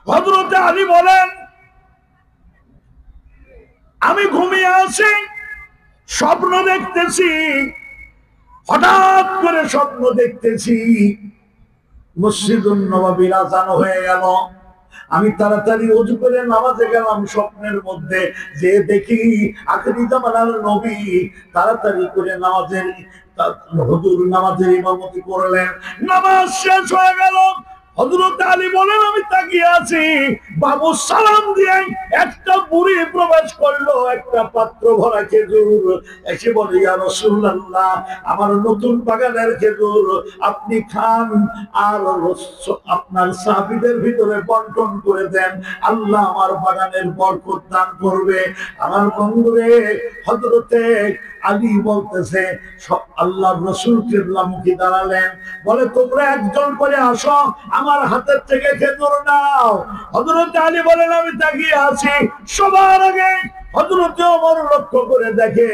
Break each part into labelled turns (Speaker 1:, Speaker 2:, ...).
Speaker 1: হযরত আলী বলেন, আমি ঘুমিয়ে আছি, স্বপ্ন দেখতেছি, হঠাৎ করে স্বপ্ন দেখতেছি মসজিদুন নববীর আযান হয়ে গেল। আমি তাড়াতাড়ি ওযু করে নামাজে গেলাম। স্বপ্নের মধ্যে যে দেখি আখিরি জামানার নবী তাড়াতাড়ি করে হুজুর নামাজের ইমামতি করলেন। নামাজ শেষ হয়ে গেল। হযরত আলী বলেন, আমি তাকিয়ে আছি, বাবু সালাম দিয়ে একটা বুড়ি প্রবেশ করলো, একটা পাত্র ভরা খেজুর, এসে বলে, ইয়া রাসূলুল্লাহ, আমার নতুন বাগানের খেজুর আপনি খান আর আপনার সাহাবীদের ভিতরে বন্টন করে দেন, আল্লাহ আমার বাগানের বরকত দান করবে। আমার বন্ধুরে, হযরতে আলী বলতেছে, আল্লাহর রাসূল কিবলামুখী দাঁড়ালেন, বলে, তোমরা একজন করে আসো, আমার হাতের থেকে খেজুর নাও। হযরত আলী বলেন, আমি তাকিয়ে আছি, সবার আগে হযরত ওমর লক্ষ্য করে দেখে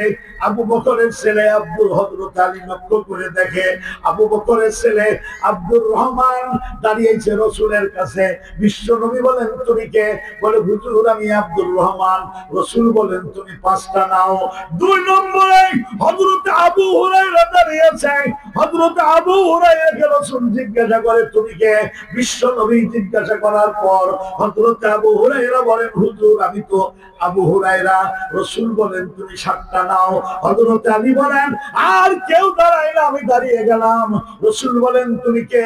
Speaker 1: আবু বকরের ছেলে আব্দুল, হযরত আলী লক্ষ্য করে দেখে আবু বকরের ছেলে আব্দুর রহমান দাঁড়িয়েছে রাসূলের কাছে। বিশ্ব নবী বলেন, তুমি কে? বলে, হুজুর আমি আব্দুর রহমান। রাসূল বলেন, তুমি 5টা নাও। 2 নম্বরে হযরত আবু হুরায়রা দাঁড়িয়েছে। হযরত আবু হুরায়রাকে রাসূল জিজ্ঞাসা করে, তুমি কে? বিশ্ব নবী জিজ্ঞাসা করার পর হযরত আবু হুরায়রা বলেন, হুজুর আমি তো আবু হুরায়রা। রাসূল বলেন, তুমি 7টা নাও। হযরত আলী বলেন, আর কেউ দাঁড়ায় না, আমি দাঁড়িয়ে গেলাম। রাসূল বলেন, তুমি কে?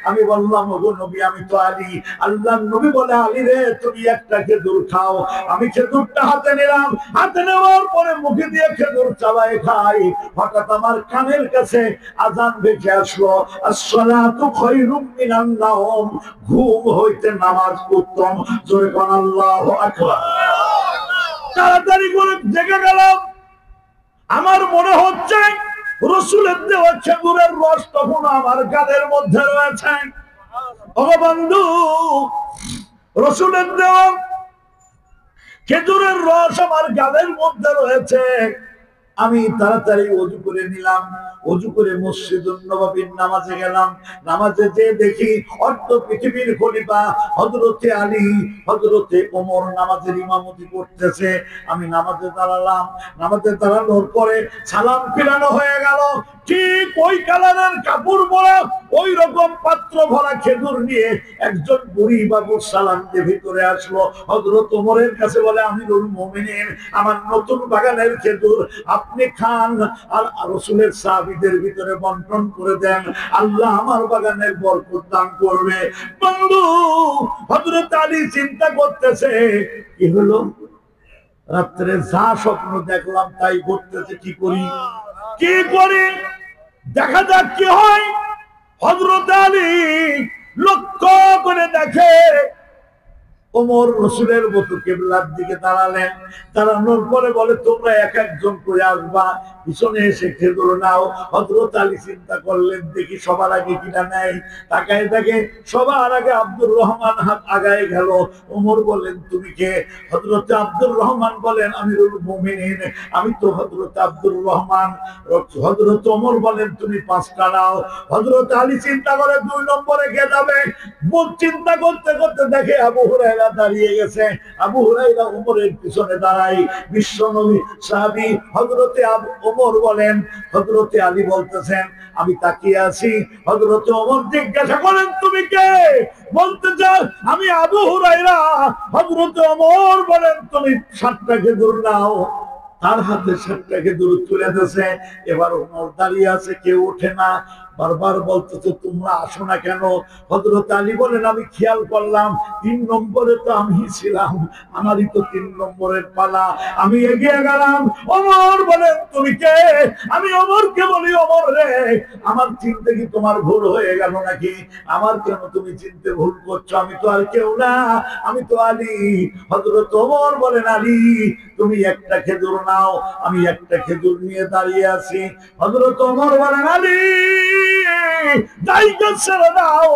Speaker 1: আমি বললাম, ওগো নবী, আমি তো আলী। আল্লাহর নবী বলে, আলী রে, তুমি একটা খেজুর খাও। আমি খেজুরটা হাতে নিলাম, হাতে নেওয়ার পরে মুখে দিয়ে খেজুর চাবায় খাই। হঠাৎ আমার কানের কাছে আযান ভেসে আসলো, আসসালাতু খায়রুম মিনান নাওম, ঘুম হইতে নামাজ উত্তম। জোরে কোন আল্লাহু আকবার। তাড়াতাড়ি করে জেগে গেলাম। আমার মনে হচ্ছে রাসূলের দেওয়া খেজুরের রস তখন আমার গালের মধ্যে রয়েছে। ও বন্ধু, রাসূলের দেওয়া খেজুরের রস আমার গালের মধ্যে রয়েছে। আমি তাড়াতাড়ি ওযু করে নিলাম, ওযু করে মসজিদুন নববীর নামাজে গেলাম। নামাজে যে দেখি অর্ধ পৃথিবীর খলিফা হযরতে আলী, হযরতে ওমর নামাজের ইমামতি করতেছে। আমি নামাজে দাঁড়ালাম। নামাজে দাঁড়ানোর পরে সালাম ফিরানো হয়ে গেল। ঠিক ওই কালারের কাপড় পরা, ওই রকম পাত্র ভরা খেজুর নিয়ে একজন বুড়ি বাবু সালাম দিয়ে ভিতরে আসলো। হযরত ওমরের কাছে বলে, আমিরুল মুমিনিন, আমার নতুন বাগানের খেজুর আপনি খান আর রাসূলের সাহাবীদের ভিতরে বন্টন করে দেন, আল্লাহ আমার বাগানের বরকত দান করবে। বন্ধু, হযরত আলী চিন্তা করতেছে, কি হলো? রাত্রে যা স্বপ্ন দেখলাম তাই করতেছে, কি করি কি করি, দেখা যাক কি হয়। হযরত আলী লক্ষ্য করে দেখে ওমর রাসূলের মতো কিবলার দিকে দাঁড়ালেন। দাঁড়ানোর পরে বলে, তোমরা এক একজন করে আসবা, পিছনে এসে খেজুর নাও। হযরত আলী চিন্তা করলেন, দেখি সবার আগে কিনা নেয়। তাকায় দেখে সবার আগে আব্দুর রহমান হাত আগায় গেল। ওমর বলেন, তুমি কে? হযরত আব্দুর রহমান বলেন, আমিরুল মুমিনিন, আমি তো হযরত আব্দুর রহমান। হযরত ওমর বলেন, তুমি 5টা নাও। হযরত আলী চিন্তা করে 2 নম্বরে কে যাবে। চিন্তা করতে করতে দেখে আবু হুরায়রা দাঁড়িয়ে গেছে। আবু হুরায়রা ওমরের পিছনে দাঁড়ায়। বিশ্বনবী সাহাবী হযরতে ওমর বলেন, হযরতে আলী বলতেছেন, আমি তাকিয়ে আছি। হযরতে ওমর জিজ্ঞাসা করেন, তুমি কে? বলতে চাও, আমি আবু হুরায়রা। হযরতে ওমর বলেন, তুমি 7টা খেজুর নাও। তার হাতে 7টা খেজুর তুলে দিয়েছে। এবার ওমর দাঁড়িয়ে আছে, কেউ ওঠে না। বারবার বলতেছে, তোমরা আসো না কেন? হযরত আলী বলেন, আমি খেয়াল করলাম 3 নম্বরে তো আমি ছিলাম, আমারই তো 3 নম্বরের পালা। আমি এগিয়ে গেলাম। ওমর বলেন, তুমি কে? আমি ওমরকে বলি, ওমর রে, আমার চিনতে কি তোমার ভুল হয়ে গেল নাকি? আমার কেন তুমি চিনতে ভুল করছো? আমি তো আর কেউ না, আমি তো আলী। হযরত ওমর বলেন, আলী, তুমি একটা খেজুর নাও। আমি একটা খেজুর নিয়ে দাঁড়িয়ে আছি। হযরত ওমর বলেন, আলী, জায়গা ছেড়ে দাও,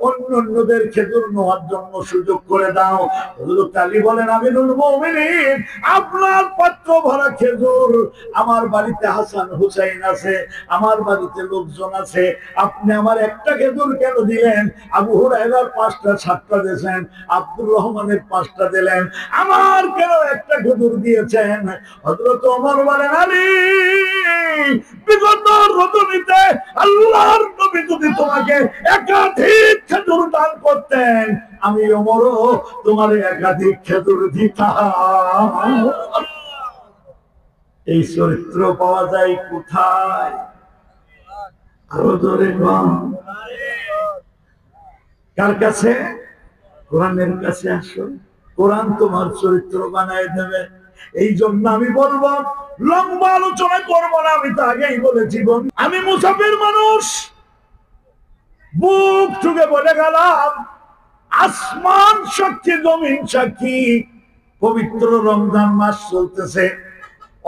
Speaker 1: অন্যদের খেজুর নেওয়ার জন্য সুযোগ করে দাও। হযরত আলী বলেন, আমিরুল মুমিনিন, আপনার পাত্র ভরা খেজুর, আমার বাড়িতে হাসান হুসাইন আছে, আমার বাড়িতে লোকজন আছে, আপনি আমার একটা খেজুর কেন দিলেন? আবু হুরায়রার 5টা 7টা দিয়েছেন, আব্দুর রহমানের 5টা দিলেন, আমার কেন একটা খেজুর দিয়েছেন? হযরত ওমর বলেন, আলী, বিগত রজনীতে আল্লাহর নবী যদি তোমাকে একাধিক খেজুর দান করতেন, আমি ওমরও তোমার একাধিক খেজুর দিতাম। এই চরিত্র পাওয়া যায় কোথায়? আরো জোরে বল। কার কাছে? কোরআনের কাছে আসো, কোরআন তোমার চরিত্র বানায় দেবে। এই জন্য আমি বলবো, লম্বা আলোচনা করবো না, আমি তো আগেই বলেছি আমি মুসাফির মানুষ, বুক ঠুকে বলে গেলাম, আসমান সাক্ষী, জমিন সাক্ষী, পবিত্র রমজান মাস চলতেছে,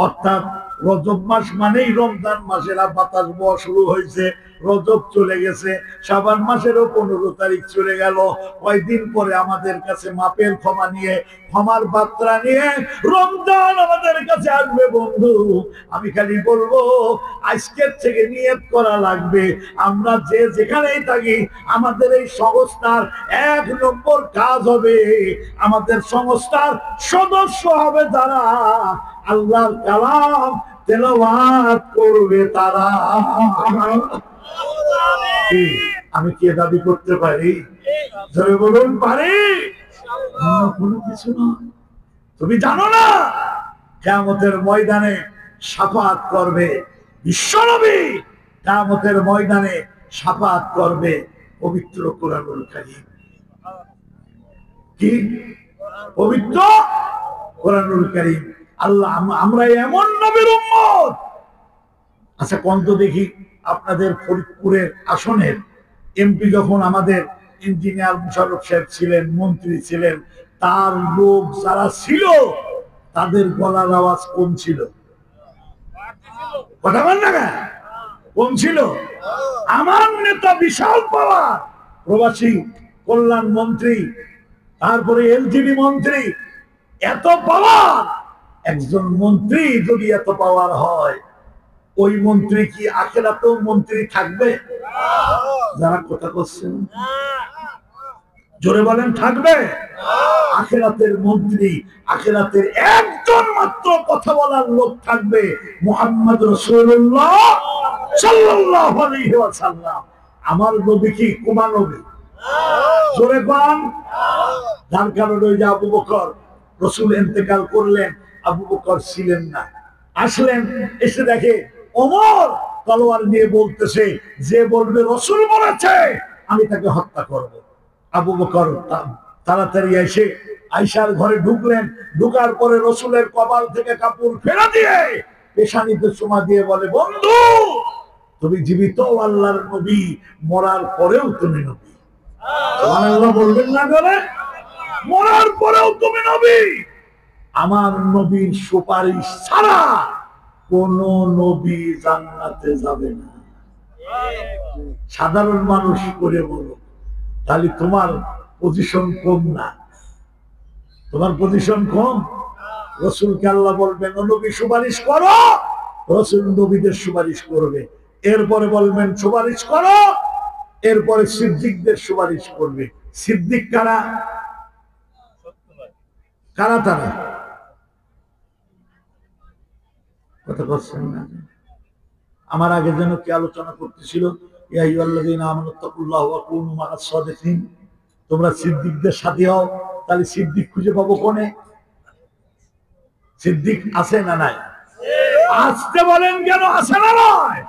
Speaker 1: অর্থাৎ রজব মাস মানেই রমজান মাসের বাতাস বওয়া শুরু হয়েছে, রজব চলে গেছে, শাবান মাসেরও 15 তারিখ চলে গেল। কয়েকদিন পরে আমাদের কাছে মাপের ক্ষমা নিয়ে, ক্ষমার বার্তা নিয়ে রমজান আমাদের কাছে আসবে। বন্ধু, আমি খালি বলবো, আজকের থেকে নিয়ত করা লাগবে, আমরা যে যেখানেই থাকি, আমাদের এই সংস্থার 1 নম্বর কাজ হবে, আমাদের সংস্থার সদস্য হবে যারা আল্লাহর কালাম তেলাওয়াত করবে তারা। আমি কি দাবি করতে পারি? জয় বলুন, পারি? কোনো কিছু না। তুমি জানো না, কিয়ামতের ময়দানে শাফাআত করবে বিশ্বনবী, কিয়ামতের ময়দানে শাফাআত করবে পবিত্র কোরআনুল কারীম। কি পবিত্র কোরআনুল কারীম? আল্লাহ, আমরা এমন নবীর উম্মত। আচ্ছা, কোন তো দেখি, আপনাদের ফরিদপুরের আসনের এমপি যখন আমাদের ইঞ্জিনিয়ার মুশাররফ সাহেব ছিলেন, মন্ত্রী ছিলেন, তার লোক যারা ছিল, তাদের গলার আওয়াজ কম ছিল, কথা বল না, কম ছিল। আমার নেতা বিশাল পাওয়ার, প্রবাসী কল্যাণ মন্ত্রী, তারপরে এলজিডি মন্ত্রী, এত পাওয়ার। একজন মন্ত্রী যদি এত পাওয়ার হয়, ওই মন্ত্রী কি আখিরাতেও মন্ত্রী থাকবে? যারা কথা বলছেন জোরে বলেন, থাকবে? আখিরাতের মন্ত্রী, আখিরাতের একজন মাত্র কথা বলার লোক থাকবে, মুহাম্মদ রাসূলুল্লাহ সাল্লাল্লাহু আলাইহি ওয়াসাল্লাম। আমার নবী কি কুমা নবী? জোরে বল। যার কারণে ওই যে আবু বকর, রাসূল ইন্তেকাল করলেন, আবু বকর ছিলেন না, আসলেন, এসে দেখে ওমর তলোয়ার নিয়ে বলতেছে, যে বলবে রাসূল বলেছে আমি তাকে হত্যা করব। আবু বকর তাড়াতাড়ি এসে আয়েশার ঘরে ঢুকলেন, ঢুকার পরে রাসূলের কপাল থেকে কাপড় ফেলে দিয়ে পেশানিতে চুমা দিয়ে বলে, বন্ধু, তুমি জীবিত আল্লাহর নবী, মরার পরেও তুমি নবী। সুবহানাল্লাহ বলবেন না করে? মরার পরেও তুমি নবী। আমার নবীর সুপারিশ ছাড়া কোন নবী জান্নাতে যাবে না। সাধারণ মানুষ করে বলো, তাহলে তোমার পজিশন কম না? তোমার পজিশন কম? রাসূলকে আল্লাহ বলবেন, ও নবী সুপারিশ করো, রাসূল নবীদের সুপারিশ করবে। এরপরে বলবেন সুপারিশ করো, এরপরে সিদ্দিকদের সুপারিশ করবে। সিদ্দিক কারা? কারা তারা? কথা বলছেন না? আমার আগে যেন কি আলোচনা করতেছিল, ইয়া আইয়ুহাল্লাযীনা আমানুত্তাকুল্লাহ ওয়া কুনু মা'আস সাদিকিন, তোমরা সিদ্দিকদের সাথী হও। তাহলে সিদ্দিক খুঁজে পাবো কোনে? সিদ্দিক আছে না নাই? আসতে বলেন কেন, আছে না নয়?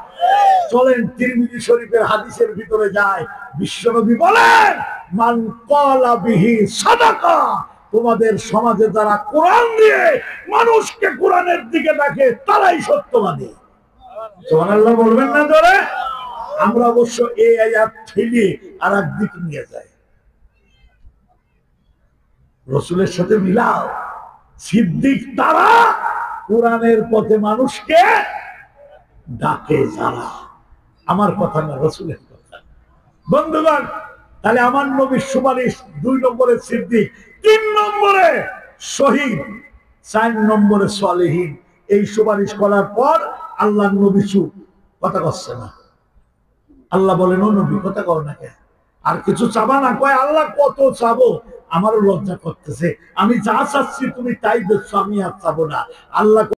Speaker 1: চলেন তিরমিজি শরীফের হাদিসের ভিতরে যায়, বিশ্বনবী বলেন, মান ক্বালা বিহি সাদাকা, তোমাদের সমাজে যারা কোরআন দিয়ে মানুষকে কোরআনের দিকে ডাকে তারাই সত্যবাদী। সুবহানাল্লাহ বলবেন না জোরে? আমরা অবশ্য এই আয়াত ঠেলে আর এক দিক নিয়ে যাই, রাসূলের সাথে মিলাও। সিদ্দিক তারা কোরআনের পথে মানুষকে ডাকে যারা। আমার কথা না, রাসূলের কথা। বন্ধুগণ, তাহলে আমার নবীর সুপারিশ 2 নম্বরে সিদ্দিক, 3 নম্বরে শহীদ, 4 নম্বরে সালেহীন। এই সুপারিশ করার পর আল্লাহ নবী চুপ, কথা করছে না। আল্লাহ বলেন, ও নবী কথা কও না কেন, আর কিছু চাবা না? কয় আল্লাহ কত চাবো, আমারও লজ্জা করতেছে, আমি যা চাচ্ছি তুমি তাই দিচ্ছ, আমি আর চাবো না। আল্লাহ